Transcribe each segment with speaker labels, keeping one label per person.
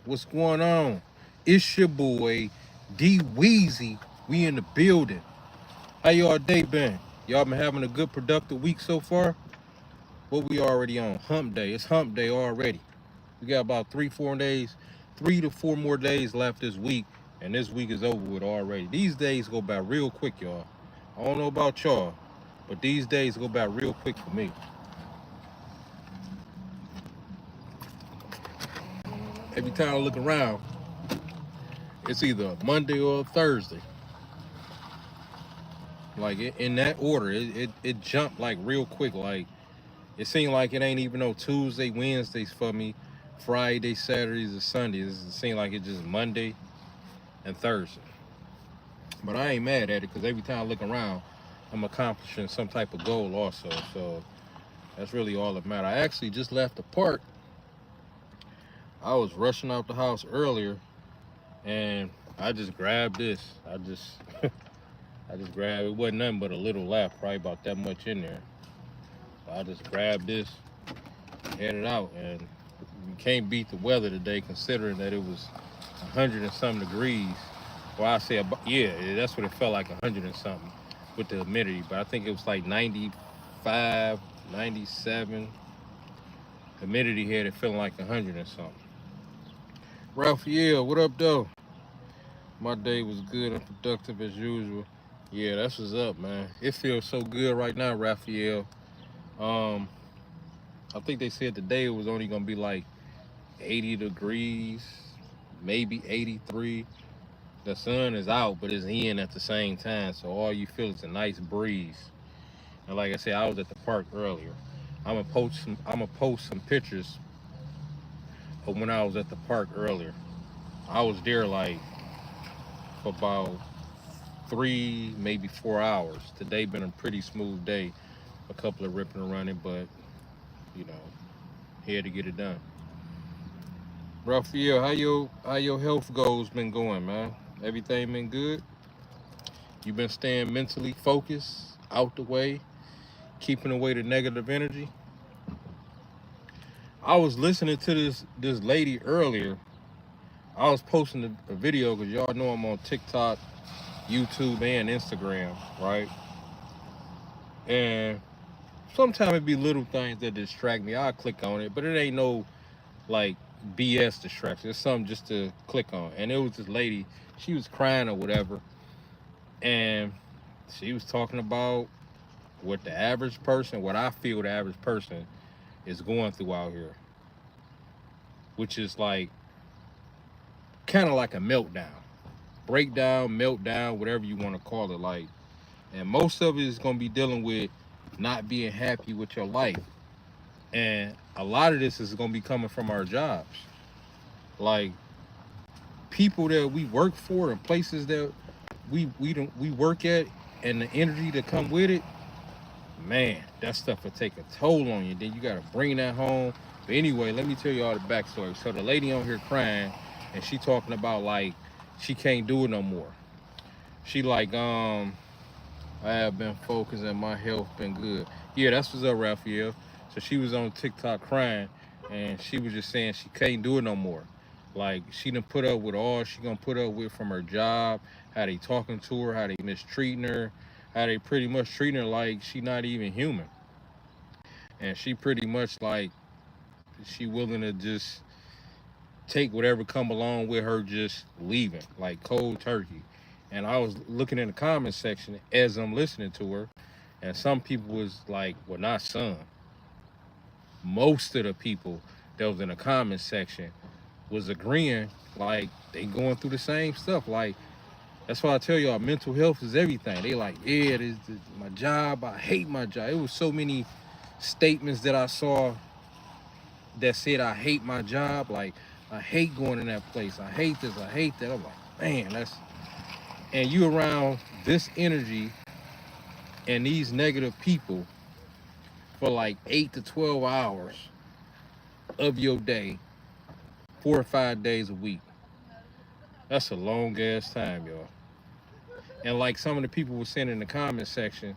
Speaker 1: What's going on? It's your boy D Weezy. We in the building. How y'all day been? Y'all been having a good productive week so far? What we already on? Hump day. It's hump day already. We got about 3 to 4 days, 3 to 4 more days left this week, and this week is over with already. These days go by real quick, y'all. I don't know about y'all, but these days go by real quick for me. Every time I look around, it's either a Monday or a Thursday. Like in that order, it jumped like real quick. Like it seemed like it ain't even no Tuesday, Wednesdays for me, Friday, Saturdays, or Sundays. It seemed like it's just Monday and Thursday. But I ain't mad at it because every time I look around, I'm accomplishing some type of goal also. So that's really all that matters. I actually just left the park. I was rushing out the house earlier, and I just grabbed this. I just grabbed it. Wasn't nothing but a little left, probably about that much in there. So I just grabbed this, headed out, and you can't beat the weather today, considering that it was 100 and some degrees. Well, I say, yeah, that's what it felt like, 100 and something with the humidity. But I think it was like 95, 97. Humidity had it feeling like 100 and something. Raphael, what up, though? My day was good and productive as usual. Yeah, that's what's up, man. It feels so good right now, Raphael. Um, I think they said today it was only gonna be like 80 degrees, maybe 83. The sun is out, but it's in at the same time, so all you feel is a nice breeze. And like I said, I was at the park earlier. I'm gonna post some pictures of when I was at the park earlier. I was there like for about 3, maybe 4 hours. Today been a pretty smooth day. A couple of ripping and running, but you know, had to get it done. Raphael, how your health goals been going, man? Everything been good? You been staying mentally focused, out the way, keeping away the negative energy? I was listening to this lady earlier. I was posting a video because y'all know I'm on TikTok, YouTube, and Instagram, right? And sometimes it be little things that distract me. I'll click on it, but it ain't no like BS distraction. It's something just to click on. And it was this lady, she was crying or whatever, and she was talking about what the average person, what I feel the average person is going through out here, which is like kind of like a meltdown, breakdown, meltdown, whatever you want to call it. Like, and most of it is going to be dealing with not being happy with your life. And a lot of this is going to be coming from our jobs. Like, people that we work for and places that we work at, and the energy that come with it, man, that stuff will take a toll on you. Then you gotta bring that home. But anyway, let me tell you all the backstory. So the lady on here crying, and she talking about like she can't do it no more. She like, I have been focused and my health been good. Yeah, that's what's up, Raphael. So she was on TikTok crying, and she was just saying she can't do it no more. Like she done put up with all she gonna put up with from her job, how they talking to her, how they mistreating her, how they pretty much treating her like she not even human. And she pretty much like she willing to just take whatever come along with her just leaving, like cold turkey. And I was looking in the comment section as I'm listening to her, and some people was like, well, not some. Most of the people that was in the comment section was agreeing, like they going through the same stuff. Like that's why I tell y'all, mental health is everything. They like, yeah, this my job. I hate my job. It was so many statements that I saw that said I hate my job. Like I hate going in that place. I hate this. I hate that. I'm like, man, that's and you around this energy and these negative people for like 8 to 12 hours of your day, 4 or 5 days a week. That's a long ass time, y'all. And like some of the people were saying in the comment section,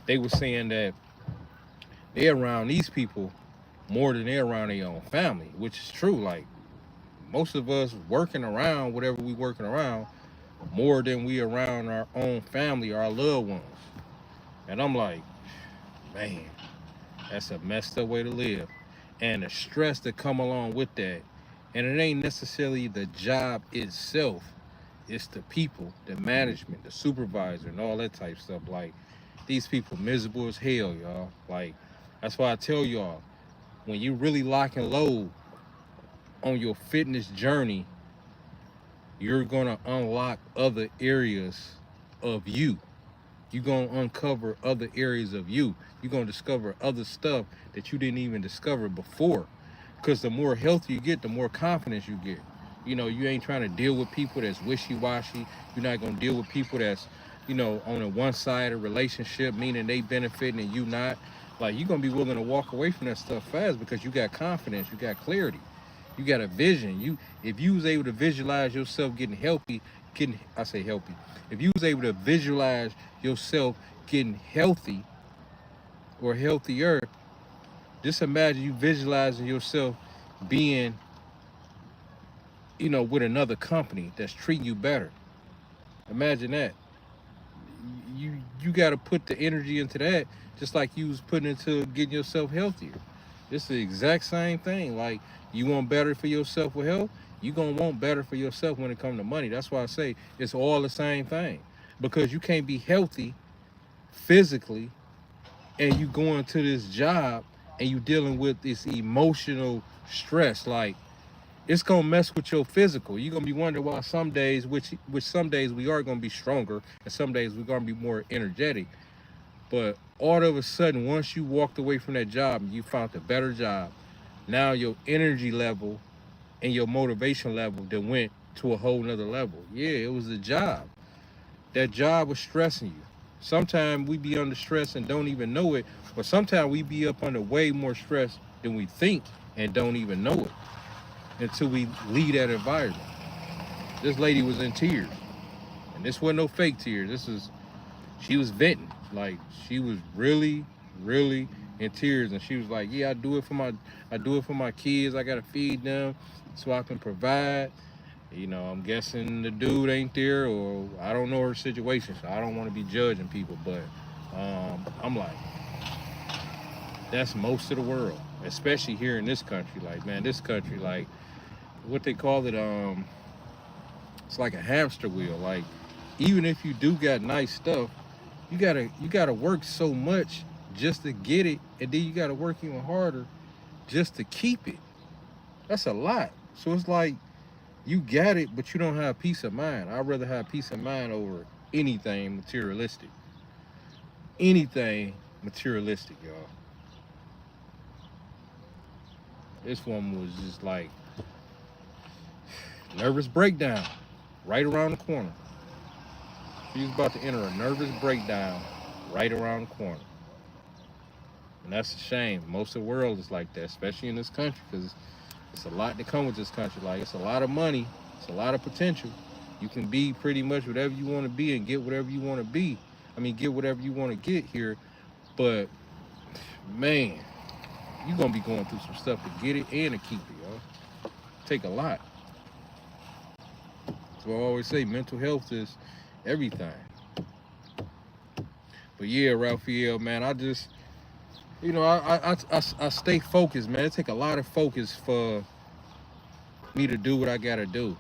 Speaker 1: they were saying that they're around these people more than they're around their own family, which is true. Like Most of us working around whatever we working around more than we around our own family, our loved ones. And I'm like, man, that's a messed up way to live. And the stress that come along with that. And it ain't necessarily the job itself. It's the people, the management, the supervisor, and all that type of stuff. Like, these people miserable as hell, y'all. Like, that's why I tell y'all, when you really lock and load on your fitness journey, you're gonna unlock other areas of you. You're gonna uncover other areas of you. You're gonna discover other stuff that you didn't even discover before. Because the more healthy you get, the more confidence you get. You know, you ain't trying to deal with people that's wishy-washy. You're not gonna deal with people that's, on a one-sided relationship, meaning they benefiting and you not. Like, you're gonna be willing to walk away from that stuff fast because you got confidence, you got clarity, you got a vision. If you was able to visualize yourself getting healthy, I say healthy. If you was able to visualize yourself getting healthy or healthier, just imagine you visualizing yourself being, with another company that's treating you better. Imagine that. You got to put the energy into that, just like you was putting into getting yourself healthier. It's the exact same thing. Like, you want better for yourself with health, you gonna want better for yourself when it comes to money. That's why I say it's all the same thing. Because you can't be healthy physically and you going to this job and you dealing with this emotional stress. Like, it's gonna mess with your physical. You're gonna be wondering why some days, which some days we are gonna be stronger, and some days we're gonna be more energetic. But all of a sudden, once you walked away from that job and you found a better job, now your energy level and your motivation level then went to a whole nother level. Yeah, it was a job. That job was stressing you. Sometimes we be under stress and don't even know it, but sometimes we be up under way more stress than we think and don't even know it until we leave that environment. This lady was in tears, and this wasn't no fake tears. She was venting. Like, she was really, really in tears, and she was like, "Yeah, I do it for my kids. I gotta feed them, so I can provide." I'm guessing the dude ain't there, or I don't know her situation, so I don't want to be judging people. But I'm like, that's most of the world, especially here in this country. Like, man, this country, like, what they call it, it's like a hamster wheel. Like, even if you do got nice stuff, you gotta work so much just to get it, and then you gotta work even harder just to keep it. That's a lot. So it's like, you got it, but you don't have peace of mind. I'd rather have peace of mind over anything materialistic. Anything materialistic, y'all. This woman was just like, nervous breakdown right around the corner. She was about to enter a nervous breakdown right around the corner. And that's a shame. Most of the world is like that, especially in this country, because it's a lot to come with this country. Like, it's a lot of money, it's a lot of potential. You can be pretty much whatever you want to be and get whatever you want to be. I mean, get whatever you want to get here. But, man, you're going to be going through some stuff to get it and to keep it, yo. Take a lot. So I always say mental health is everything. But yeah, Raphael, man, I just, I stay focused, man. It take a lot of focus for me to do what I gotta do.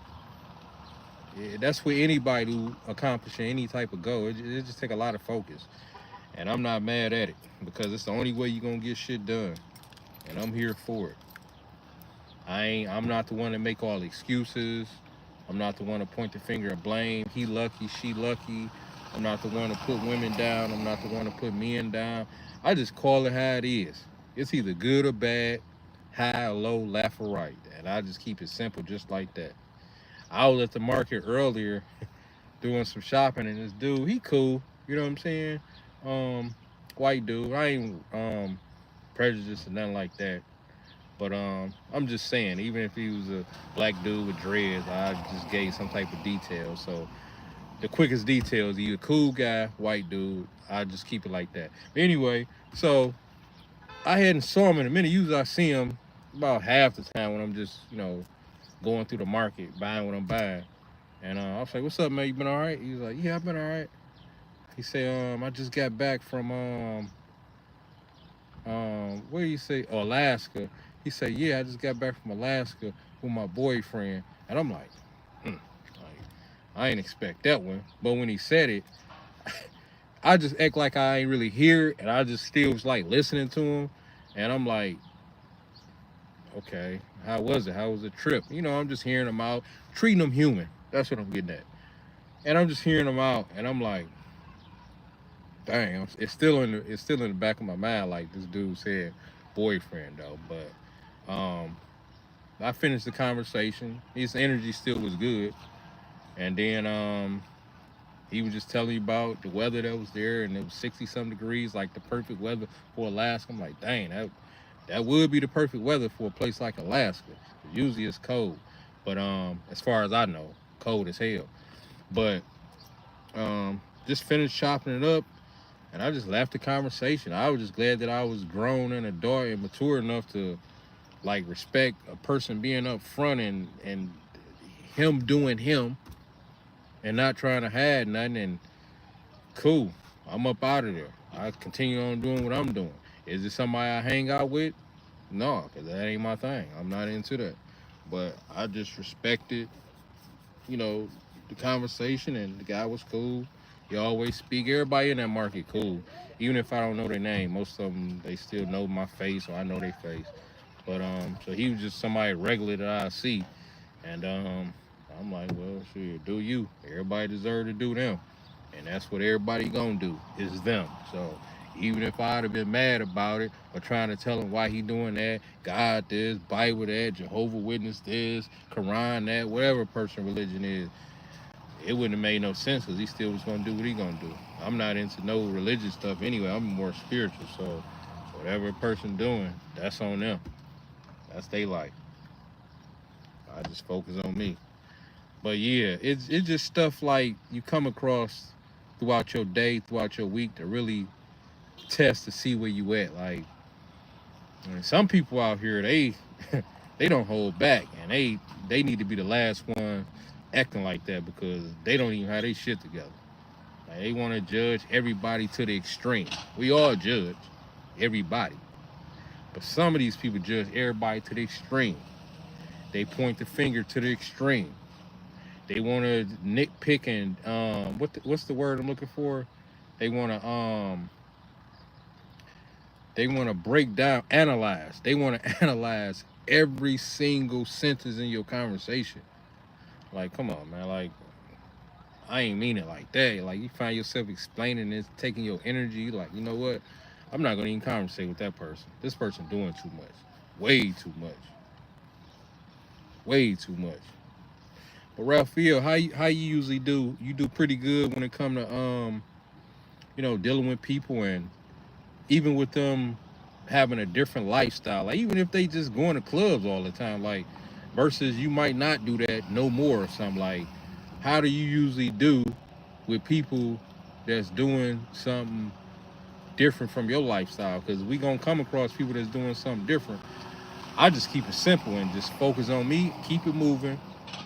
Speaker 1: Yeah, that's for anybody who accomplishing any type of goal. It just take a lot of focus, and I'm not mad at it because it's the only way you're gonna get shit done, and I'm here for it. I'm not the one to make all the excuses. I'm not the one to point the finger and blame. He lucky, she lucky. I'm not the one to put women down. I'm not the one to put men down. I just call it how it is. It's either good or bad, high or low, left or right. And I just keep it simple just like that. I was at the market earlier doing some shopping, and this dude, he cool. You know what I'm saying? White dude. I ain't prejudiced or nothing like that. But I'm just saying, even if he was a black dude with dreads, I just gave some type of detail. So the quickest details, either cool guy, white dude, I just keep it like that. But anyway, so I hadn't saw him in a minute. Usually I see him about half the time when I'm just, going through the market, buying what I'm buying. And I was like, "What's up, man? You been all right?" He was like, "Yeah, I've been all right." He said, "I just got back from where do you say Alaska?" He said, "Yeah, I just got back from Alaska with my boyfriend." And I'm like, like I ain't expect that one. But when he said it, I just act like I ain't really hear it, and I just still was like listening to him. And I'm like, okay, how was it? How was the trip? I'm just hearing him out, treating him human. That's what I'm getting at. And I'm just hearing him out, and I'm like, dang, it's still in the back of my mind, like this dude said, boyfriend though. But I finished the conversation. His energy still was good, and then he was just telling me about the weather that was there, and it was 60 some degrees, like the perfect weather for Alaska. I'm like, dang, that would be the perfect weather for a place like Alaska. Usually it's cold, but as far as I know, cold as hell. But just finished chopping it up, and I just left the conversation. I was just glad that I was grown and adult and mature enough to like respect a person being up front and him doing him and not trying to hide nothing. And cool, I'm up out of there. I continue on doing what I'm doing. Is it somebody I hang out with? No, because that ain't my thing. I'm not into that. But I just respected, you know, the conversation, and the guy was cool. He always speak. Everybody in that market cool. Even if I don't know their name, most of them they still know my face or I know their face. But so he was just somebody regular that I see, and I'm like, well, shit, do you? Everybody deserve to do them, and that's what everybody gonna do is them. So even if I'd have been mad about it or trying to tell him why he doing that, God this, Bible that, Jehovah Witness this, Quran that, whatever person religion is, it wouldn't have made no sense because he still was gonna do what he gonna do. I'm not into no religious stuff anyway. I'm more spiritual. So whatever a person doing, that's on them. That's their life. I just focus on me. But yeah, it's just stuff like you come across throughout your day, throughout your week to really test to see where you at. Like some people out here, they they don't hold back, and they need to be the last one acting like that because they don't even have their shit together. Like, they want to judge everybody to the extreme. We all judge everybody, but some of these people judge everybody to the extreme. They point the finger to the extreme. They want to nitpick and what's the word I'm looking for? They want to break down, analyze. They want to analyze every single sentence in your conversation. Like, come on, man. Like, I ain't mean it like that. Like, you find yourself explaining this, taking your energy. Like, you know what? I'm not gonna even conversate with that person. This person doing too much, way too much, way too much. But Raphael, how you usually do? You do pretty good when it come to dealing with people, and even with them having a different lifestyle. Like even if they just going to clubs all the time, like versus you might not do that no more or something. Like how do you usually do with people that's doing something different from your lifestyle? Because we gonna come across people that's doing something different. I just keep it simple and just focus on me, keep it moving.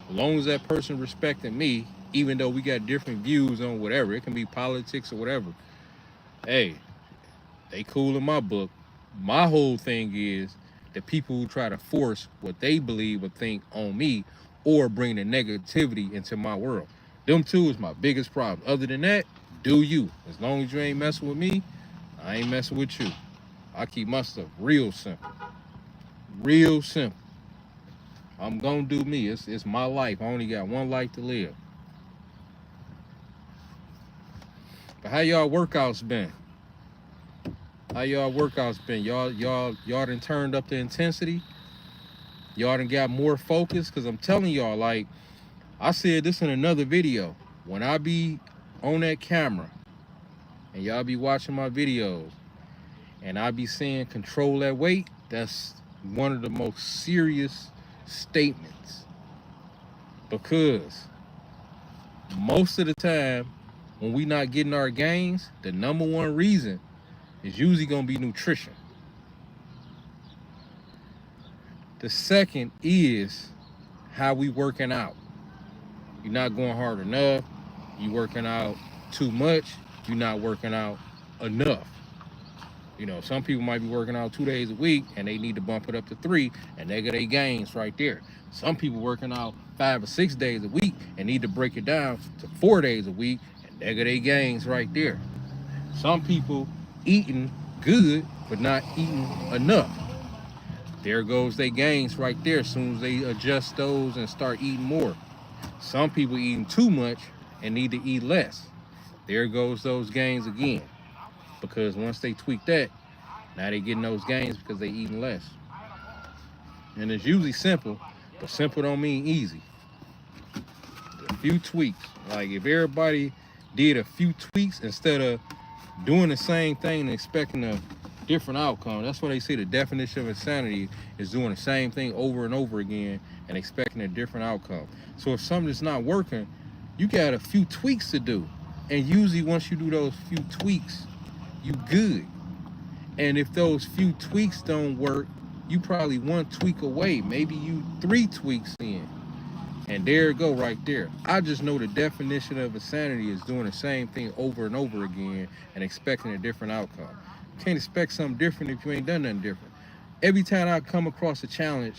Speaker 1: As long as that person respecting me, even though we got different views on whatever, it can be politics or whatever. Hey, they cool in my book. My whole thing is the people who try to force what they believe or think on me or bring the negativity into my world. Them two is my biggest problem. Other than that, do you. As long as you ain't messing with me, I ain't messing with you. I keep my stuff real simple. Real simple. I'm gonna do me. It's my life. I only got one life to live. But how y'all workouts been? How y'all workouts been? Y'all done turned up the intensity? Y'all done got more focus? Cause I'm telling y'all, like I said this in another video. When I be on that camera and y'all be watching my videos and I be saying control that weight, that's one of the most serious statements. Because most of the time when we not getting our gains, the number one reason is usually gonna be nutrition. The second is how we working out. You're not going hard enough. You working out too much. You're not working out enough. You know, some people might be working out 2 days a week and they need to bump it up to 3, and they got their gains right there. Some people working out 5 or 6 days a week and need to break it down to 4 days a week, and they got their gains right there. Some people eating good but not eating enough. There goes their gains right there as soon as they adjust those and start eating more. Some people eating too much and need to eat less. There goes those gains again. Because once they tweak that, now they getting those gains because they eating less. And it's usually simple, but simple don't mean easy. A few tweaks. Like if everybody did a few tweaks instead of doing the same thing and expecting a different outcome. That's why they say the definition of insanity is doing the same thing over and over again and expecting a different outcome. So if something's not working, you got a few tweaks to do. And usually once you do those few tweaks, you good. And if those few tweaks don't work, you probably 1 tweak away. Maybe you 3 tweaks in. And there it go right there. I just know the definition of insanity is doing the same thing over and over again and expecting a different outcome. You can't expect something different if you ain't done nothing different. Every time I come across a challenge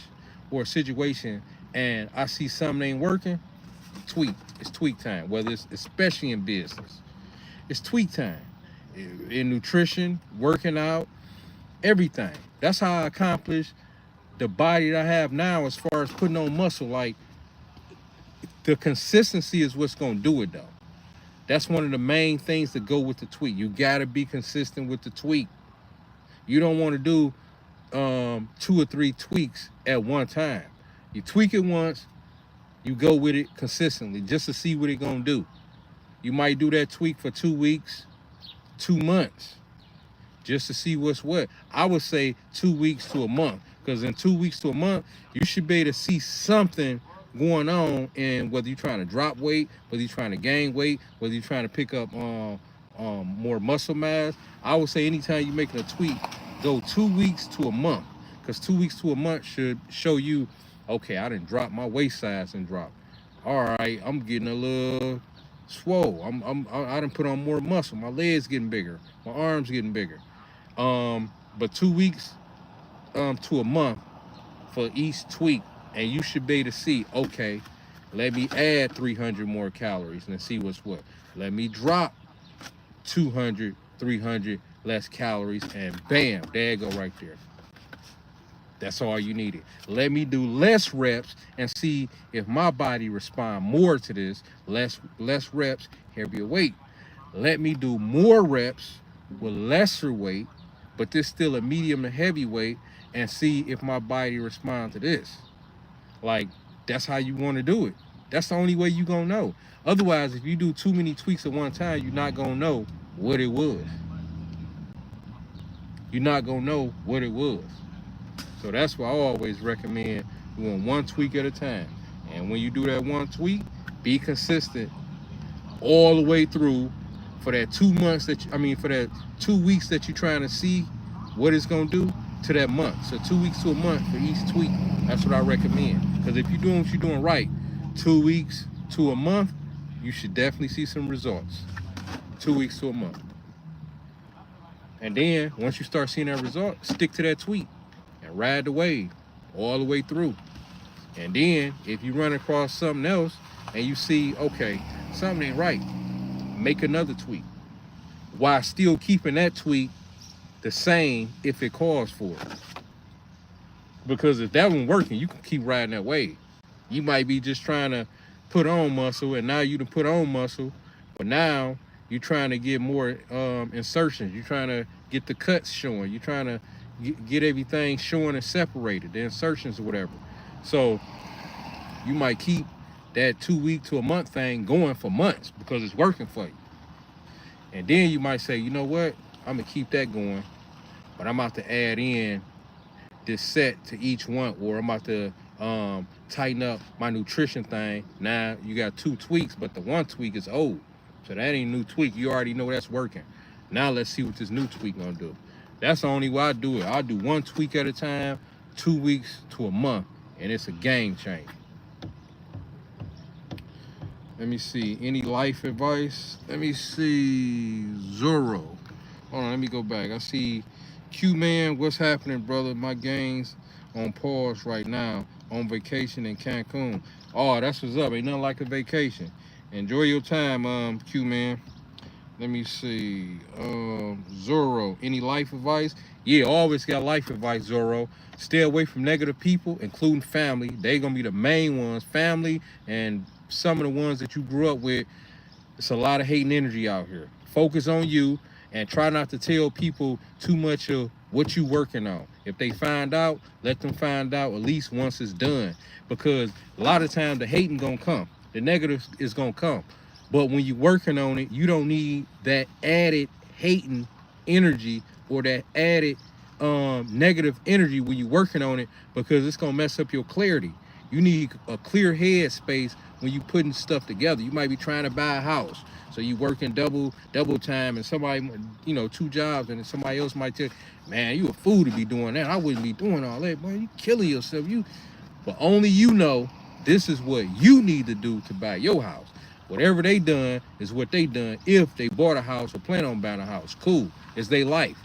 Speaker 1: or a situation and I see something ain't working, tweak. It's tweak time. Whether it's especially in business, it's tweak time. In nutrition, working out, everything. That's how I accomplish the body that I have now as far as putting on muscle. Like, the consistency is what's going to do it, though. That's one of the main things that go with the tweak. You got to be consistent with the tweak. You don't want to do 2 or 3 tweaks at one time. You tweak it once, you go with it consistently just to see what it's going to do. You might do that tweak for 2 weeks, 2 months, just to see what's what. I would say 2 weeks to a month, because in 2 weeks to a month, you should be able to see something going on in whether you're trying to drop weight, whether you're trying to gain weight, whether you're trying to pick up more muscle mass. I would say anytime you're making a tweak, go 2 weeks to a month, because 2 weeks to a month should show you, okay, I didn't drop my waist size and drop. All right, I'm getting a little swole. I done put on more muscle. My legs getting bigger. My arms getting bigger. But 2 weeks to a month for each tweak, and you should be able to see, okay, let me add 300 more calories and see what's what. Let me drop 200, 300 less calories, and bam, there you go right there. That's all you needed. Let me do less reps and see if my body respond more to this. Less reps, heavier weight. Let me do more reps with lesser weight, but this still a medium to heavy weight, and see if my body responds to this. Like, that's how you want to do it. That's the only way you gonna know. Otherwise, if you do too many tweaks at one time, you're not gonna know what it was. You're not gonna know what it was. So that's why I always recommend doing 1 tweak at a time. And when you do that 1 tweak, be consistent all the way through for that 2 months for that 2 weeks that you're trying to see what it's gonna do to that month. So 2 weeks to a month for each tweak. That's what I recommend. Because if you're doing what you're doing right, 2 weeks to a month, you should definitely see some results. 2 weeks to a month. And then once you start seeing that result, stick to that tweak and ride the wave all the way through. And then if you run across something else and you see, okay, something ain't right, make another tweak while still keeping that tweak the same if it calls for it. Because if that wasn't working, you can keep riding that wave. You might be just trying to put on muscle, and now you done put on muscle, but now you're trying to get more insertions. You're trying to get the cuts showing. You're trying to get everything showing and separated, the insertions or whatever. So you might keep that 2 week to a month thing going for months because it's working for you. And then you might say, you know what? I'm gonna keep that going, but I'm about to add in this set to each one, or I'm about to tighten up my nutrition thing. Now you got 2 tweaks, but the 1 tweak is old. So that ain't new tweak. You already know that's working. Now let's see what this new tweak gonna do. That's the only way I do it. I do 1 tweak at a time, 2 weeks to a month, and it's a game changer. Let me see. Any life advice? Let me see. Zorro. Hold on, let me go back. I see Q Man. What's happening, brother? My game's on pause right now. On vacation in Cancun. Oh, that's what's up. Ain't nothing like a vacation. Enjoy your time, Q Man. Let me see. Zorro. Any life advice? Yeah, always got life advice, Zorro. Stay away from negative people, including family. They gonna be the main ones. Family and some of the ones that you grew up with. It's a lot of hating energy out here. Focus on you and try not to tell people too much of what you working on. If they find out, let them find out at least once it's done. Because a lot of times the hating gonna come. The negative is gonna come. But when you're working on it, you don't need that added hating energy or that added negative energy when you're working on it, because it's gonna mess up your clarity. You need a clear head space when you putting stuff together. You might be trying to buy a house, so you working double time, and somebody, two jobs, and somebody else might tell, man, you a fool to be doing that. I wouldn't be doing all that, boy. You killing yourself. But only you know this is what you need to do to buy your house. Whatever they done is what they done. If they bought a house or plan on buying a house, cool. It's their life.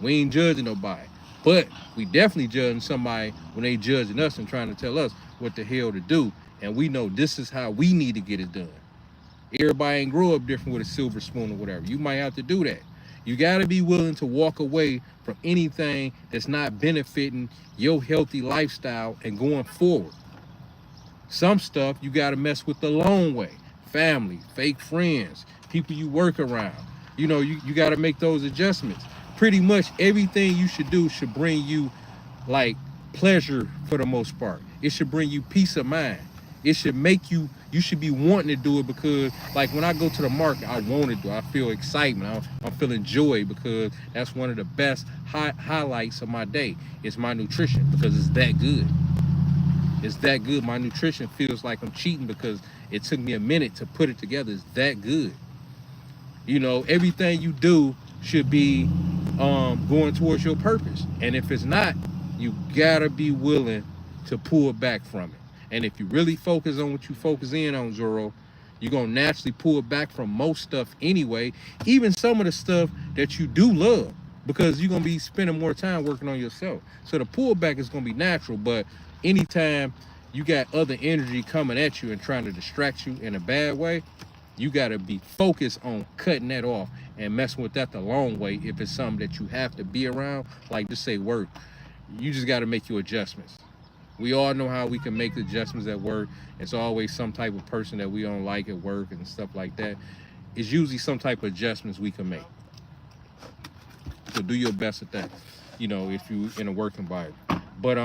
Speaker 1: We ain't judging nobody. But we definitely judging somebody when they judging us and trying to tell us what the hell to do. And we know this is how we need to get it done. Everybody ain't grow up different with a silver spoon or whatever. You might have to do that. You got to be willing to walk away from anything that's not benefiting your healthy lifestyle and going forward. Some stuff you got to mess with the long way. Family, fake friends, people you work around. You got to make those adjustments. Pretty much everything you should do should bring you like pleasure for the most part. It should bring you peace of mind. It should make you should be wanting to do it, because like when I go to the market, I want to do it. I feel excitement. I'm feeling joy, because that's one of the best highlights of my day. It's my nutrition, because it's that good. It's that good. My nutrition feels like I'm cheating because it took me a minute to put it together. It's that good. Everything you do should be going towards your purpose. And if it's not, you gotta be willing to pull back from it. And if you really focus on what you focus in on, Zorro, you're gonna naturally pull back from most stuff anyway, even some of the stuff that you do love, because you're gonna be spending more time working on yourself. So the pullback is gonna be natural. But anytime you got other energy coming at you and trying to distract you in a bad way, you got to be focused on cutting that off and messing with that the long way. If it's something that you have to be around, like just say work, you just got to make your adjustments. We all know how we can make adjustments at work. It's always some type of person that we don't like at work and stuff like that. It's usually some type of adjustments we can make. So do your best at that, if you in a work environment. But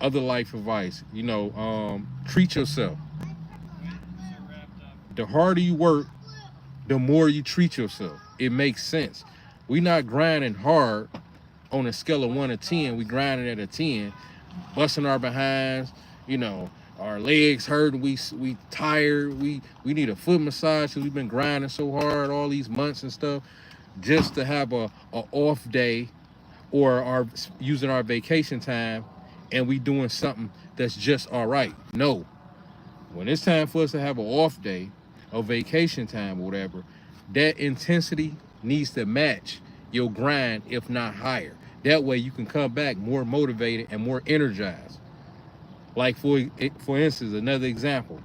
Speaker 1: other life advice, treat yourself. The harder you work, the more you treat yourself. It makes sense. We not grinding hard on a scale of 1 to 10. We grinding at a 10, busting our behinds, our legs hurting, we tired, we need a foot massage because we've been grinding so hard all these months and stuff, just to have a off day or using our vacation time, and we doing something that's just all right. No. When it's time for us to have an off day or vacation time or whatever, that intensity needs to match your grind, if not higher. That way you can come back more motivated and more energized. Like for instance, another example,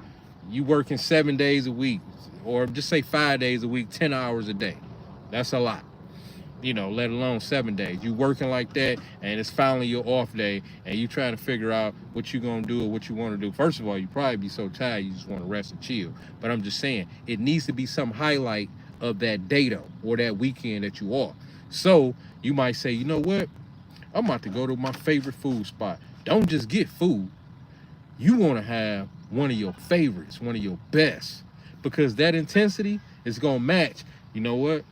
Speaker 1: you working 7 days a week, or just say 5 days a week, 10 hours a day. That's a lot. Let alone 7 days. You working like that, and it's finally your off day, and you trying to figure out what you're gonna do or what you want to do. First of all, you probably be so tired you just want to rest and chill. But I'm just saying, it needs to be some highlight of that day though, or that weekend that you off. So you might say, you know what? I'm about to go to my favorite food spot. Don't just get food. You want to have one of your favorites, one of your best, because that intensity is gonna match. You know what?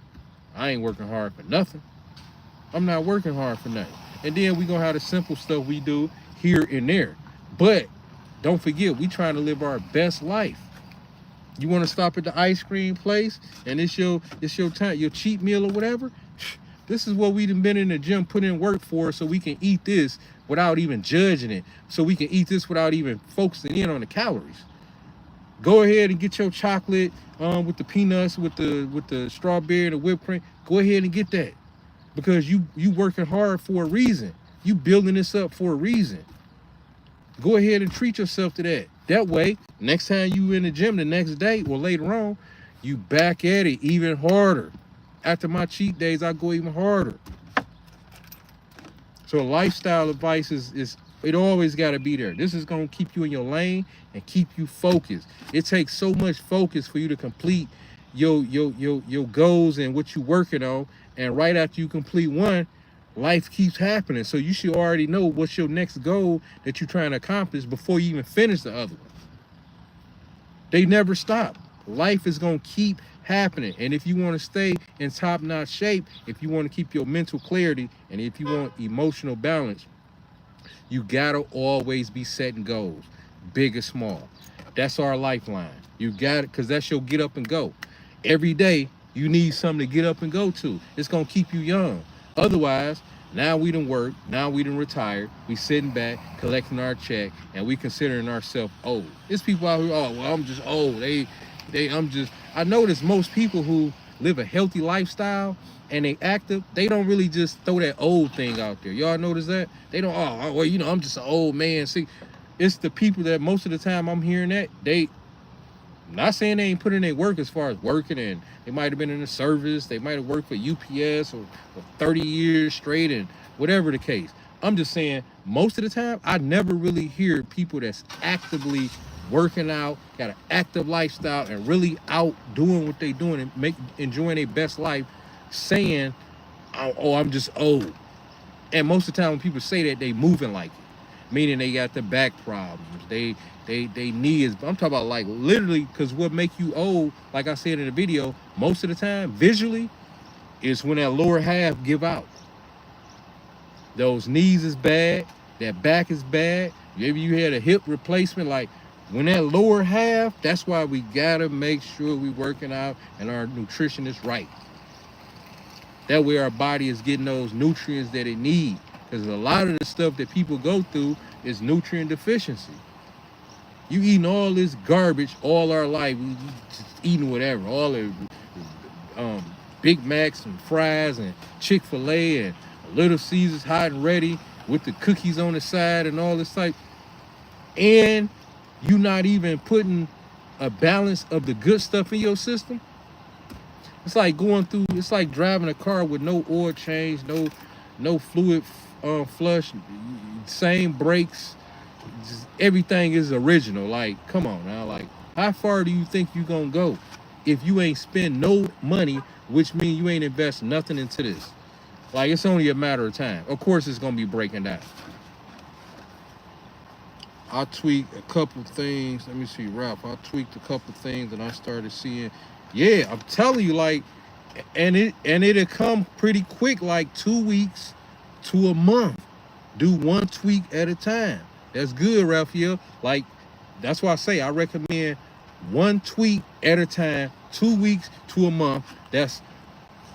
Speaker 1: I ain't working hard for nothing. I'm not working hard for nothing. And then we gonna have the simple stuff we do here and there. But don't forget, we trying to live our best life. You want to stop at the ice cream place and it's your time, your cheat meal or whatever. This is what we done been in the gym, put in work for, so we can eat this without even judging it. So we can eat this without even focusing in on the calories. Go ahead and get your chocolate with the peanuts, with the strawberry and the whipped cream. Go ahead and get that because you working hard for a reason. You building this up for a reason. Go ahead and treat yourself to that. That way, next time you in the gym the next day or later on, you back at it even harder. After my cheat days, I go even harder. So lifestyle advice is it always got to be there. This is going to keep you in your lane and keep you focused. It takes so much focus for you to complete your goals and what you're working on. And right after you complete one, life keeps happening. So you should already know what's your next goal that you're trying to accomplish before you even finish the other one. They never stop. Life is going to keep happening. And if you want to stay in top-notch shape, if you want to keep your mental clarity, and if you want emotional balance, you got to always be setting goals, big or small. That's our lifeline. You got it, because that's your get up and go. Every day, you need something to get up and go to. It's going to keep you young. Otherwise, now we done work, now we done retired, we sitting back, collecting our check, and we considering ourselves old. There's people out here, oh, well, I'm just old. I notice most people who live a healthy lifestyle and they active, they don't really just throw that old thing out there. Y'all notice that? They don't, oh, well, you know, I'm just an old man. See, it's the people that most of the time I'm hearing that, not saying they ain't put in their work as far as working, and they might have been in the service, they might have worked for UPS or 30 years straight and whatever the case. I'm just saying most of the time, I never really hear people that's actively working out, got an active lifestyle and really out doing what they doing and enjoying their best life saying, oh, I'm just old. And most of the time when people say that, they moving like it, meaning they got the back problems, they knees. I'm talking about like literally, because what make you old, like I said in the video, most of the time visually is when that lower half give out. Those knees is bad, that back is bad. Maybe you had a hip replacement, like when that lower half, that's why we gotta make sure we working out and our nutrition is right. That way our body is getting those nutrients that it needs. Because a lot of the stuff that people go through is nutrient deficiency. You eating all this garbage all our life. We just eating whatever. All the Big Macs and fries and Chick-fil-A and Little Caesars hot and ready with the cookies on the side and all this type. And you not even putting a balance of the good stuff in your system. It's like it's like driving a car with no oil change, no fluid flush, same brakes. Just everything is original. Like, come on now. Like, how far do you think you gonna go if you ain't spend no money, which means you ain't invest nothing into this? Like, it's only a matter of time. Of course, it's gonna be breaking down. I tweaked a couple things. Let me see, Ralph. I tweaked a couple things and I started seeing. Yeah, I'm telling you, like, and it'll come pretty quick, like 2 weeks to a month. Do one tweak at a time. That's good, Raphael. Like, that's why I say I recommend one tweak at a time, 2 weeks to a month. That's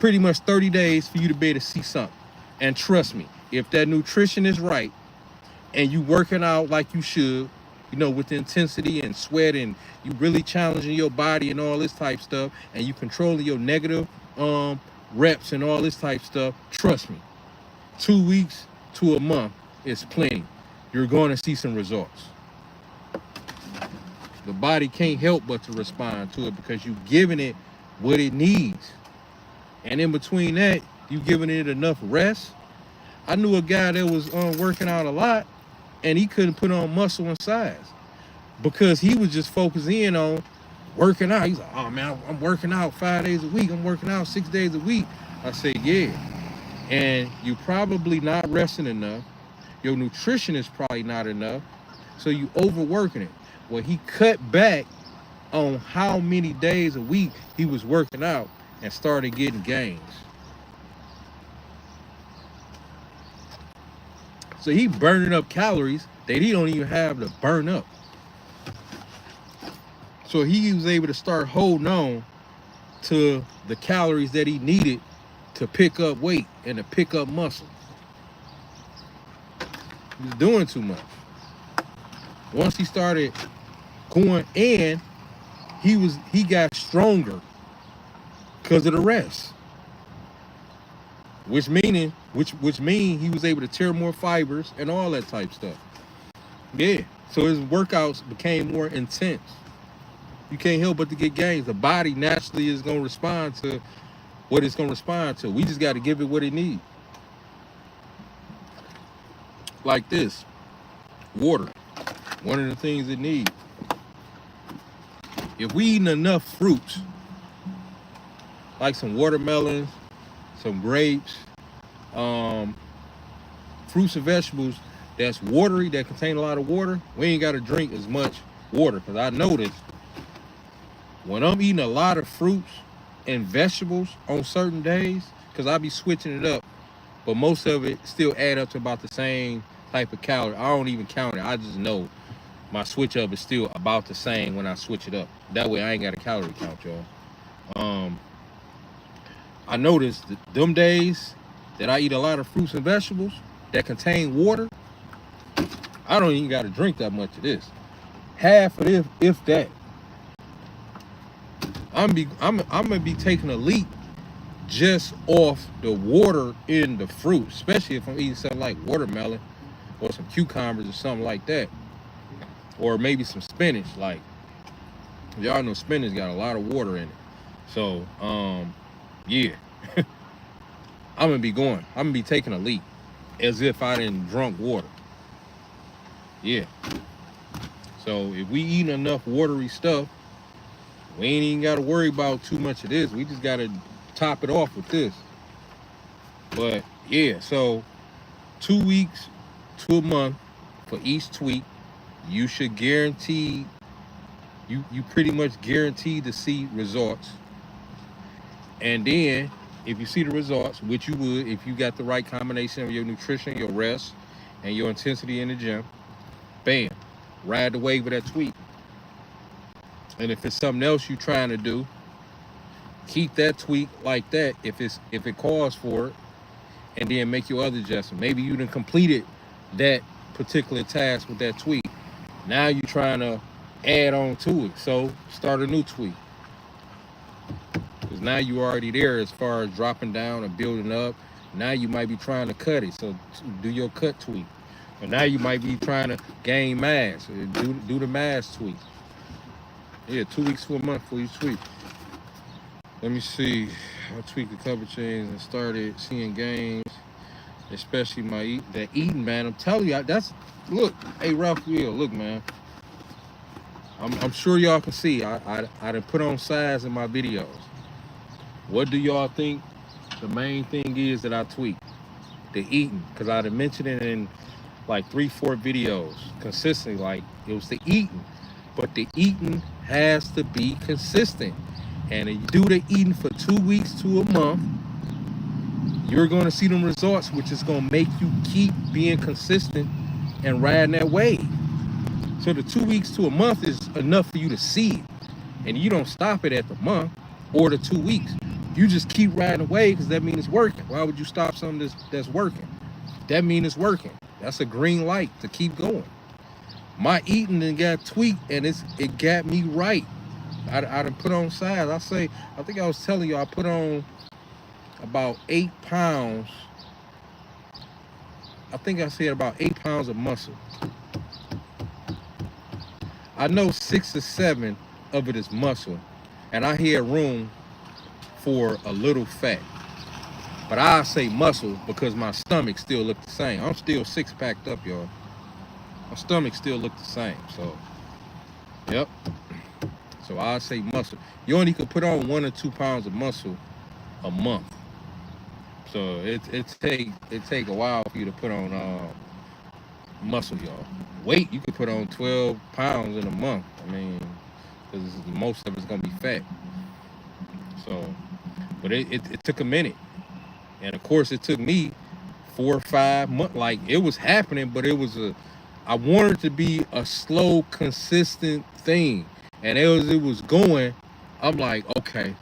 Speaker 1: pretty much 30 days for you to be able to see something. And trust me, if that nutrition is right and you working out like you should, you know, with the intensity and sweat, and you really challenging your body and all this type stuff, and you controlling your negative reps and all this type stuff, trust me, 2 weeks to a month is plenty. You're going to see some results. The body can't help but to respond to it because you're giving it what it needs. And in between that, you giving it enough rest. I knew a guy that was working out a lot and he couldn't put on muscle and size because he was just focused in on working out. He's like, oh man, I'm working out 5 days a week. I'm working out 6 days a week. I said, yeah. And you probably not resting enough. Your nutrition is probably not enough. So you overworking it. Well, he cut back on how many days a week he was working out and started getting gains. So he burning up calories that he don't even have to burn up. So he was able to start holding on to the calories that he needed to pick up weight and to pick up muscle. He was doing too much. Once he started going in, he got stronger because of the rest. Which mean he was able to tear more fibers and all that type stuff. Yeah. So his workouts became more intense. You can't help but to get gains. The body naturally is gonna respond to what it's gonna respond to. We just gotta give it what it needs. Like this. Water. One of the things it needs. If we eating enough fruits, like some watermelons, some grapes, fruits and vegetables that's watery, that contain a lot of water, we ain't got to drink as much water. Because I noticed when I'm eating a lot of fruits and vegetables on certain days, because I be switching it up, but most of it still add up to about the same type of calorie. I don't even count it. I just know my switch up is still about the same when I switch it up. That way I ain't got a calorie count, y'all. I noticed that them days that I eat a lot of fruits and vegetables that contain water, I don't even got to drink that much of this. Half of this, if that. I'm gonna be taking a leap just off the water in the fruit, especially if I'm eating something like watermelon or some cucumbers or something like that, or maybe some spinach. Like, y'all know spinach got a lot of water in it. So yeah. I'm gonna be taking a leap as if I didn't drunk water. Yeah. So if we eating enough watery stuff, we ain't even gotta worry about too much of this. We just gotta top it off with this. But yeah, so 2 weeks to a month for each tweak, you should guarantee, you pretty much guaranteed to see results. And then if you see the results, which you would if you got the right combination of your nutrition, your rest, and your intensity in the gym, bam, ride the wave of that tweak. And if it's something else you're trying to do, keep that tweak like that if it calls for it, and then make your other adjustment. Maybe you done completed that particular task with that tweak. Now you're trying to add on to it. So start a new tweak. Because now you're already there as far as dropping down or building up. Now you might be trying to cut it. So do your cut tweak. But now you might be trying to gain mass. Do the mass tweak. Yeah, 2 weeks to a month for each tweak. Let me see. I tweaked a couple chains and started seeing gains, especially that eating, man. I'm telling you, look, hey Raphael, look, man. I'm sure y'all can see. I done put on size in my videos. What do y'all think the main thing is that I tweak? The eating, because I done mentioned it in like 3-4 videos consistently. Like, it was the eating, but the eating has to be consistent. And if you do the eating for 2 weeks to a month, you're going to see them results, which is going to make you keep being consistent and riding that wave. So the 2 weeks to a month is enough for you to see it. And you don't stop it at the month or the 2 weeks. You just keep riding the wave because that means it's working. Why would you stop something that's working? That means it's working. That's a green light to keep going. My eating then got tweaked and it got me right. I done put on size. I think I was telling you, I put on about 8 pounds. I think I said about 8 pounds of muscle. I know 6 or 7 of it is muscle, and I hear room for a little fat. But I say muscle because my stomach still look the same. I'm still 6-packed up, y'all. My stomach still look the same. So, yep. So I say muscle. You only could put on 1 or 2 pounds of muscle a month. So it take a while for you to put on muscle, y'all. Weight, you could put on 12 pounds in a month. I mean, because most of it's gonna be fat. So, but it took a minute, and of course it took me 4 or 5 months. Like, it was happening, but I wanted it to be a slow, consistent thing. And as it was going, I'm like, okay,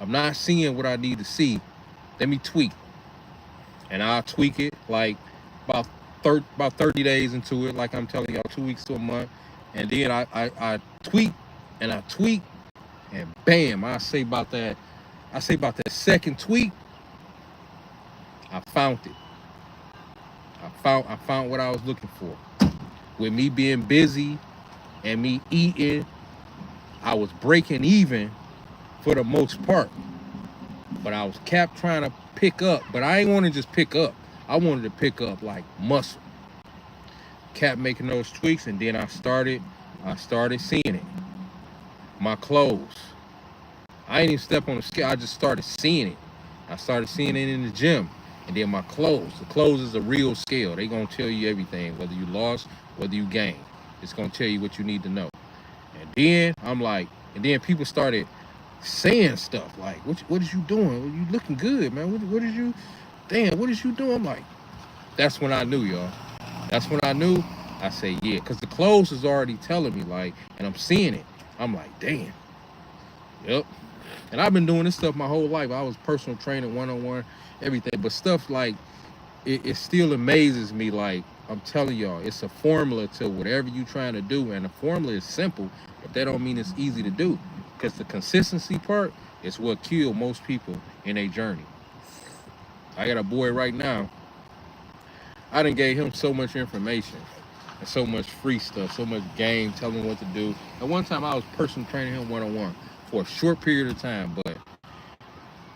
Speaker 1: I'm not seeing what I need to see. Let me tweak. And I'll tweak it like about 30 days into it, like I'm telling y'all, 2 weeks to a month. And then I tweak and I tweak, and bam, I say about that second tweak, I found it. I found what I was looking for. With me being busy and me eating, I was breaking even for the most part. But I was kept trying to pick up. But I ain't want to just pick up. I wanted to pick up like muscle. Kept making those tweaks, and then I started seeing it. My clothes. I ain't even step on the scale. I just started seeing it. I started seeing it in the gym. And then my clothes. The clothes is a real scale. They gonna tell you everything, whether you lost, whether you gained. It's gonna tell you what you need to know. And then I'm like, and then people started saying stuff like, what is you doing? You looking good, man. What is you, damn, what is you doing? I'm like, that's when I knew, y'all. That's when I knew. I say, yeah, because the clothes is already telling me, like, and I'm seeing it. I'm like, damn. Yep. And I've been doing this stuff my whole life. I was personal training, one-on-one, everything. But stuff like, it still amazes me. Like, I'm telling y'all, it's a formula to whatever you're trying to do. And the formula is simple, but that don't mean it's easy to do. Because the consistency part is what killed most people in their journey. I got a boy right now. I done gave him so much information and so much free stuff, so much game, telling him what to do. At one time, I was personal training him one-on-one for a short period of time, but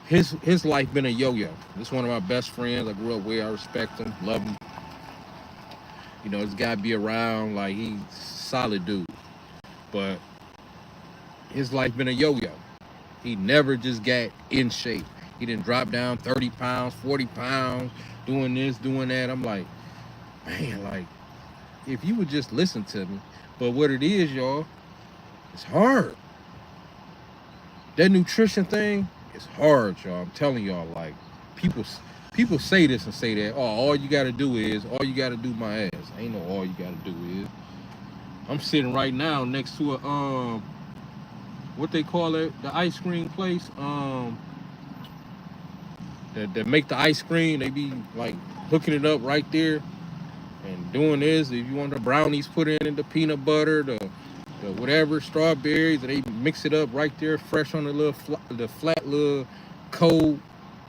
Speaker 1: his life been a yo-yo. This is one of my best friends. I grew up with. I respect him, love him. You know, this guy be around, like, he's a solid dude. But his life been a yo-yo. He never just got in shape. He didn't drop down 30 pounds, 40 pounds, doing this, doing that. I'm like, man, like, if you would just listen to me. But what it is, y'all, it's hard. That nutrition thing is hard, y'all. I'm telling y'all, like, people say this and say that. Oh, all you gotta do my ass. Ain't no all you gotta do is. I'm sitting right now next to a what they call it, the ice cream place. That make the ice cream. They be like hooking it up right there and doing this. If you want the brownies, put in the peanut butter, the whatever, strawberries, and they mix it up right there, fresh on the little the flat little cold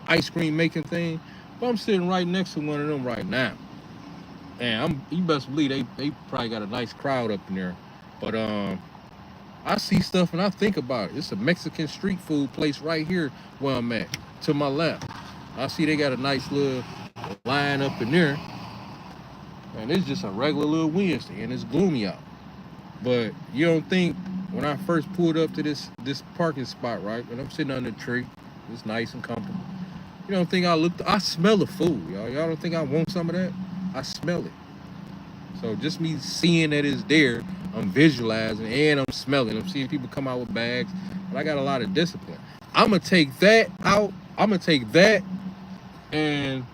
Speaker 1: ice cream making thing. But I'm sitting right next to one of them right now, and you best believe they probably got a nice crowd up in there. But I see stuff and I think about it. It's a Mexican street food place right here where I'm at, to my left. I see they got a nice little line up in there, and it's just a regular little Wednesday, and it's gloomy out. But you don't think when I first pulled up to this parking spot, right, and I'm sitting under the tree, it's nice and comfortable. You don't think I smell the food, y'all. Y'all don't think I want some of that? I smell it. So just me seeing that it's there, I'm visualizing and I'm smelling. I'm seeing people come out with bags, but I got a lot of discipline. I'm gonna take that out. I'm gonna take that and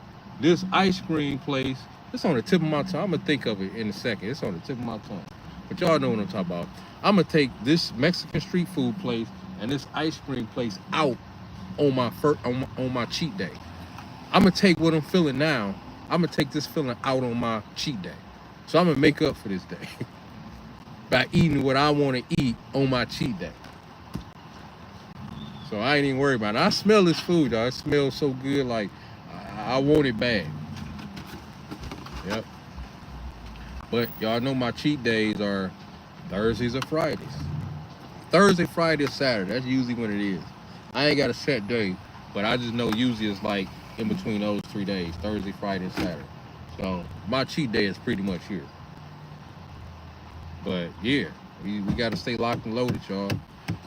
Speaker 1: this ice cream place. It's on the tip of my tongue. I'm gonna think of it in a second. It's on the tip of my tongue. But y'all know what I'm talking about. I'm gonna take this Mexican street food place and this ice cream place out on my cheat day. I'm gonna take what I'm feeling now. I'm gonna take this feeling out on my cheat day. So I'm gonna make up for this day by eating what I want to eat on my cheat day. So I ain't even worried about it. I smell this food, y'all. It smells so good, like I want it bad. Yep. But y'all know my cheat days are Thursdays or Fridays. Thursday, Friday, or Saturday. That's usually when it is. I ain't got a set day, but I just know usually it's like in between those 3 days, Thursday, Friday, and Saturday. So my cheat day is pretty much here. But yeah, we got to stay locked and loaded, y'all.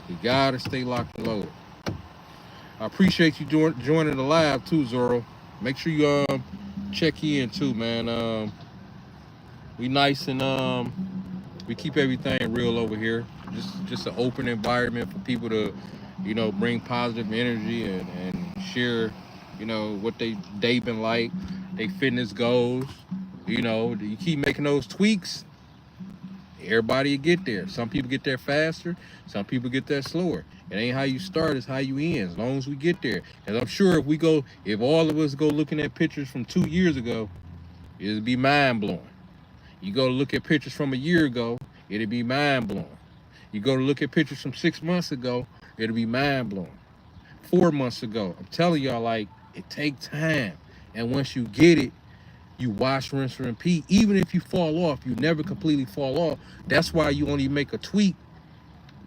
Speaker 1: We got to stay locked and loaded. I appreciate you joining the live too, Zoro. Make sure you check in too, man. We nice and we keep everything real over here. Just an open environment for people to, you know, bring positive energy and share, you know, what they been like, they fitness goals. You know, you keep making those tweaks, everybody will get there. Some people get there faster, some people get there slower. It ain't how you start, it's how you end, as long as we get there. And I'm sure if all of us go looking at pictures from 2 years ago, it'll be mind blowing. You go look at pictures from a year ago, it'll be mind blowing. You go to look at pictures from 6 months ago, it'll be mind blowing. 4 months ago, I'm telling y'all, like, it take time. And once you get it, you wash, rinse, and repeat. Even if you fall off, you never completely fall off. That's why you only make a tweak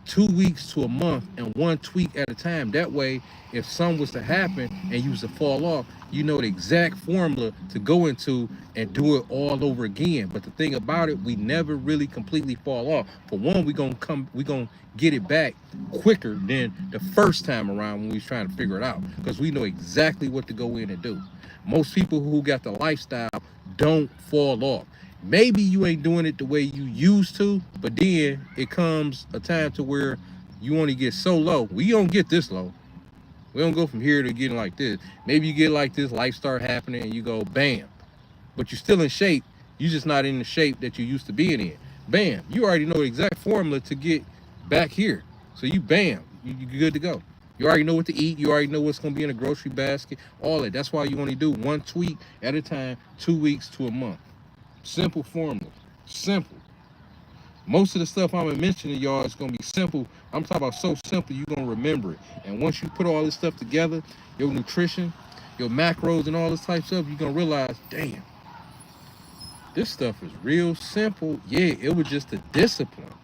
Speaker 1: 2 weeks to a month and one tweak at a time. That way, if something was to happen and you was to fall off, you know the exact formula to go into and do it all over again. But the thing about it, we never really completely fall off. For one, we gonna get it back quicker than the first time around when we was trying to figure it out, because we know exactly what to go in and do. Most people who got the lifestyle don't fall off. Maybe you ain't doing it the way you used to, but then it comes a time to where you only get so low. We don't get this low. We don't go from here to getting like this. Maybe you get like this, life start happening, and you go bam. But you're still in shape. You're just not in the shape that you used to being in. Bam. You already know the exact formula to get back here. So you bam, you're good to go. You already know what to eat. You already know what's going to be in the grocery basket. All that. That's why you only do one tweak at a time, 2 weeks to a month. Simple formula. Simple. Most of the stuff I'm mentioning, y'all, is going to be simple. I'm talking about so simple, you're going to remember it. And once you put all this stuff together, your nutrition, your macros, and all this type of stuff, you're going to realize, damn, this stuff is real simple. Yeah, it was just a discipline.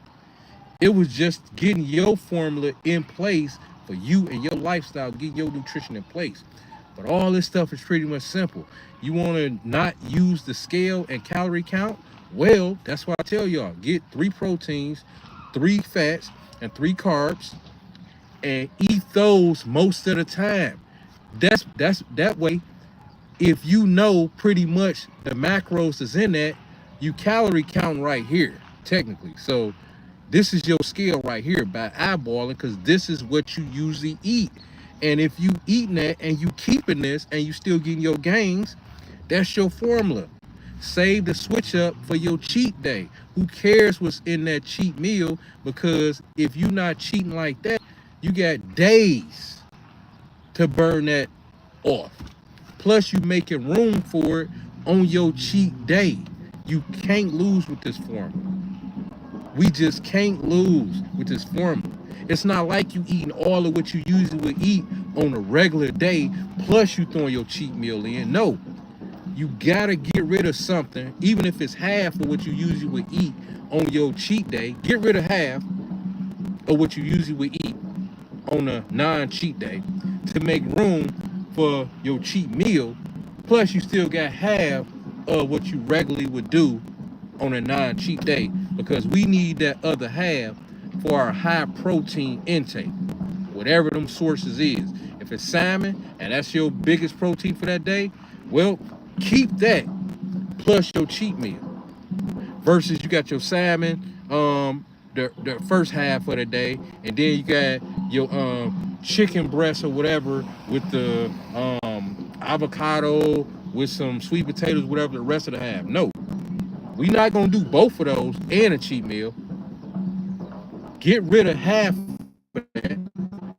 Speaker 1: It was just getting your formula in place for you and your lifestyle, getting your nutrition in place. But all this stuff is pretty much simple. You want to not use the scale and calorie count? Well, that's why I tell y'all, get 3 proteins, 3 fats, and 3 carbs, and eat those most of the time. That's that way. If you know pretty much the macros is in that, you calorie count right here, technically. So this is your scale right here by eyeballing, because this is what you usually eat. And if you eating that and you keeping this and you still getting your gains, that's your formula. Save the switch up for your cheat day. Who cares what's in that cheat meal? Because if you're not cheating like that, you got days to burn that off. Plus, you making room for it on your cheat day. You can't lose with this formula. We just can't lose with this formula. It's not like you eating all of what you usually would eat on a regular day, plus you throwing your cheat meal in. No, you gotta get rid of something, even if it's half of what you usually would eat on your cheat day. Get rid of half of what you usually would eat on a non-cheat day to make room for your cheat meal. Plus, you still got half of what you regularly would do on a non-cheat day, because we need that other half for our high protein intake, whatever them sources is. If it's salmon and that's your biggest protein for that day, well, keep that plus your cheat meal. Versus you got your salmon the first half of the day, and then you got your chicken breast or whatever with the avocado with some sweet potatoes, whatever, the rest of the half. No, we not gonna do both of those and a cheat meal. Get rid of half of that.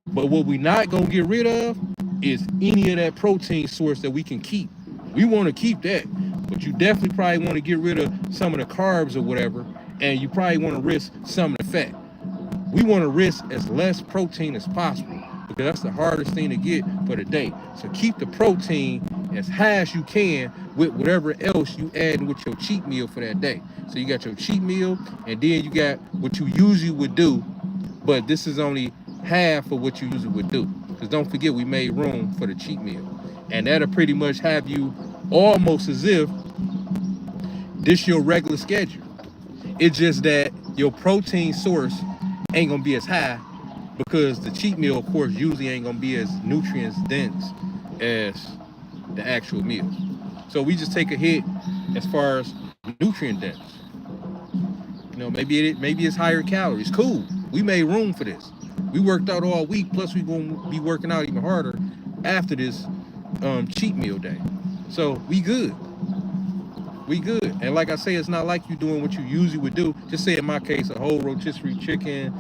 Speaker 1: But what we not gonna get rid of is any of that protein source that we can keep. We want to keep that, but you definitely probably want to get rid of some of the carbs or whatever, and you probably want to risk some of the fat. We want to risk as less protein as possible, because that's the hardest thing to get for the day. So keep the protein as high as you can with whatever else you add with your cheat meal for that day. So you got your cheat meal, and then you got what you usually would do, but this is only half of what you usually would do. Because don't forget, we made room for the cheat meal. And that'll pretty much have you almost as if this your regular schedule. It's just that your protein source ain't gonna be as high, because the cheat meal, of course, usually ain't gonna be as nutrients dense as the actual meals. So we just take a hit as far as nutrient dense. You know, maybe it's higher calories. Cool. We made room for this. We worked out all week, plus we gonna be working out even harder after this cheat meal day. So we good. We good. And like I say, it's not like you doing what you usually would do. Just say in my case, a whole rotisserie chicken,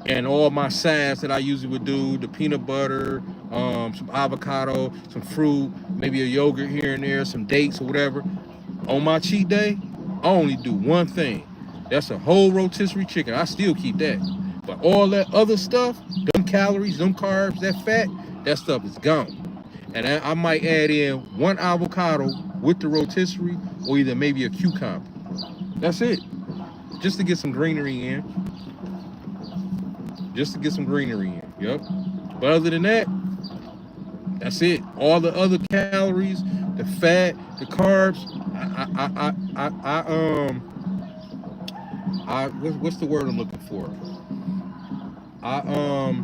Speaker 1: and all my sides that I usually would do, the peanut butter, some avocado, some fruit, maybe a yogurt here and there, some dates or whatever. On my cheat day, I only do one thing. That's a whole rotisserie chicken. I still keep that. But all that other stuff, them calories, them carbs, that fat, that stuff is gone. And I might add in one avocado with the rotisserie or either maybe a cucumber. That's it. Just to get some greenery in. Just to get some greenery in. Yep. But other than that, that's it. All the other calories, the fat, the carbs, what's the word I'm looking for? I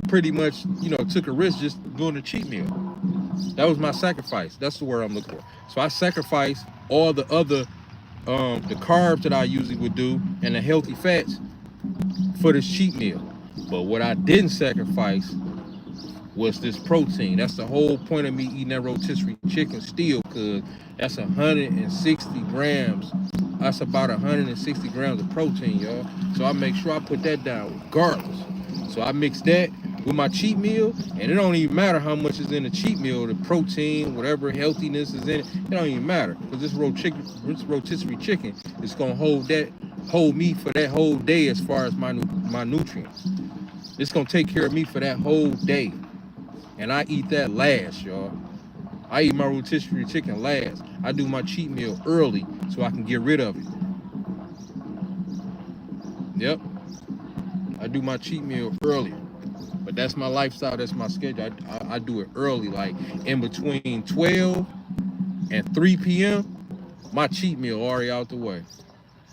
Speaker 1: pretty much, took a risk just doing a cheat meal. That was my sacrifice. That's the word I'm looking for. So I sacrificed all the other the carbs that I usually would do and the healthy fats for this cheat meal. But what I didn't sacrifice was this protein. That's the whole point of me eating that rotisserie chicken still, because that's 160 grams. That's about 160 grams of protein, y'all. So I make sure I put that down regardless. So I mix that with my cheat meal, and it don't even matter how much is in the cheat meal, the protein, whatever healthiness is in it, it don't even matter. Because this rotisserie chicken is gonna hold me for that whole day as far as my nutrients. It's gonna take care of me for that whole day. And I eat that last, y'all. I eat my rotisserie chicken last. I do my cheat meal early so I can get rid of it. Yep. I do my cheat meal early. But that's my lifestyle, that's my schedule. I do it early, like in between 12 and 3 p.m., my cheat meal already out the way.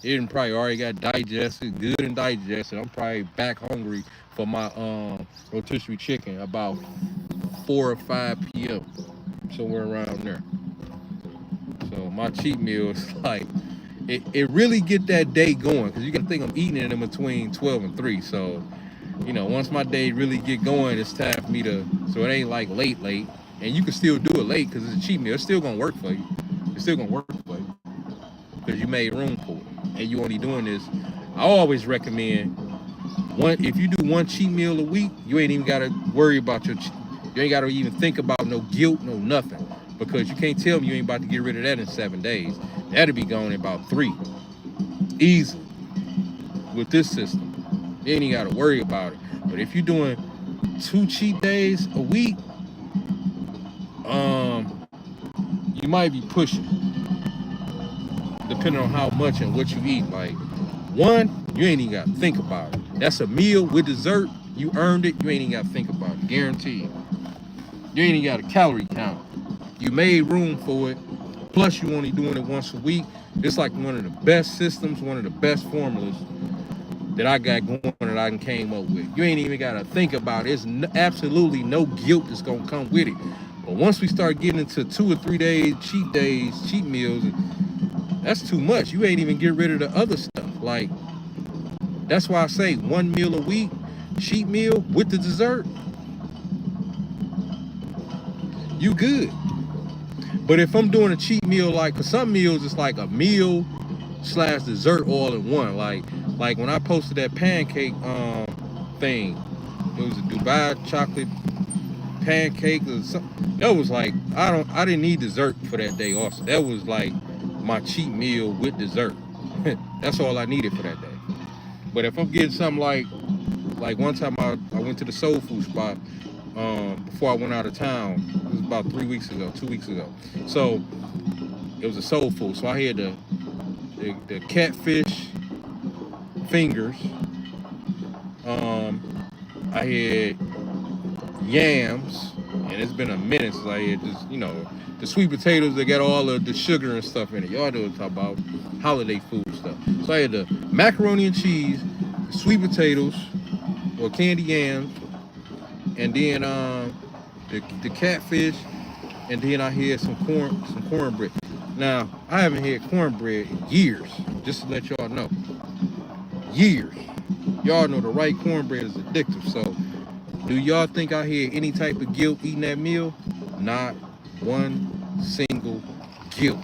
Speaker 1: It probably already got digested, good and digested. I'm probably back hungry for my rotisserie chicken about 4 or 5 p.m., somewhere around there. So my cheat meal is like, it really get that day going, because you can think I'm eating it in between 12 and 3. So, once my day really get going, it's time for me to, so it ain't like late. And you can still do it late because it's a cheat meal. It's still gonna work for you. It's still gonna work for you because you made room for it. And you only doing this. I always recommend if you do one cheat meal a week, you ain't even gotta worry about you ain't gotta even think about no guilt, no nothing. Because you can't tell me you ain't about to get rid of that in 7 days. That'll be gone in about 3. Easily. With this system. You ain't even gotta worry about it. But if you're doing 2 cheat days a week, you might be pushing. Depending on how much and what you eat. Like, 1, you ain't even gotta think about it. That's a meal with dessert. You earned it. You ain't even gotta think about it. Guaranteed. You ain't even got a calorie count. You made room for it. Plus, you only doing it once a week. It's like one of the best systems, one of the best formulas that I got going that I came up with. You ain't even got to think about it. There's absolutely no guilt that's going to come with it. But once we start getting into 2 or 3 days, cheat meals, that's too much. You ain't even get rid of the other stuff. Like, that's why I say 1 meal a week, cheat meal with the dessert, you good. But if I'm doing a cheat meal, like, cause some meals it's like a meal / dessert all in one. Like when I posted that pancake thing, it was a Dubai chocolate pancake or something. That was like, I didn't need dessert for that day also. That was like my cheat meal with dessert. That's all I needed for that day. But if I'm getting something like one time I went to the soul food spot before I went out of town. It was about 2 weeks ago. So it was a soul food. So I had the catfish fingers. I had yams, and it's been a minute since I had this, the sweet potatoes that got all of the sugar and stuff in it. Y'all know what I'm talking about, holiday food stuff. So I had the macaroni and cheese, the sweet potatoes, or candy yams, and then the catfish, and then I had some cornbread. Now, I haven't had cornbread in years, just to let y'all know. Years. Y'all know the right cornbread is addictive, so do y'all think I had any type of guilt eating that meal? Not one single guilt.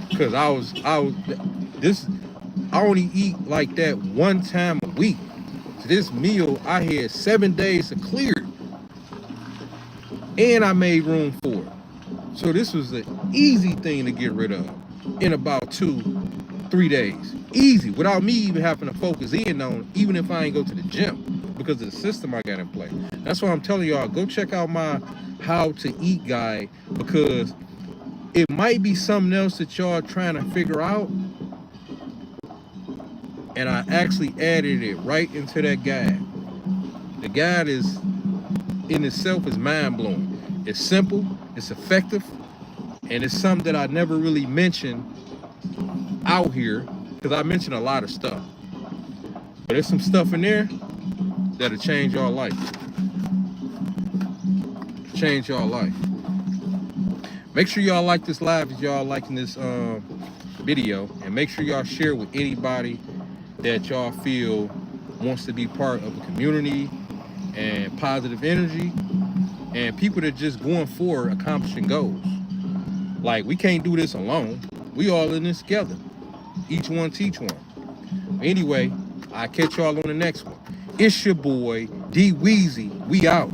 Speaker 1: Because I only eat like that 1 time a week. So this meal, I had 7 days to clear it. And I made room for it. So this was an easy thing to get rid of in about 2-3 days. Easy, without me even having to focus in on, even if I ain't go to the gym, because of the system I got in play. That's why I'm telling y'all, go check out my How to Eat guide, because it might be something else that y'all trying to figure out, and I actually added it right into that guide. The guide is, in itself, is mind-blowing. It's simple, it's effective, and it's something that I never really mentioned out here, because I mentioned a lot of stuff. But there's some stuff in there that'll change your life. Change your life. Make sure y'all like this live if y'all liking this video, and make sure y'all share with anybody that y'all feel wants to be part of a community and positive energy, and people that just going forward accomplishing goals. Like, we can't do this alone. We all in this together. Each one teach one. Anyway, I'll catch y'all on the next one. It's your boy D Weezy. We out.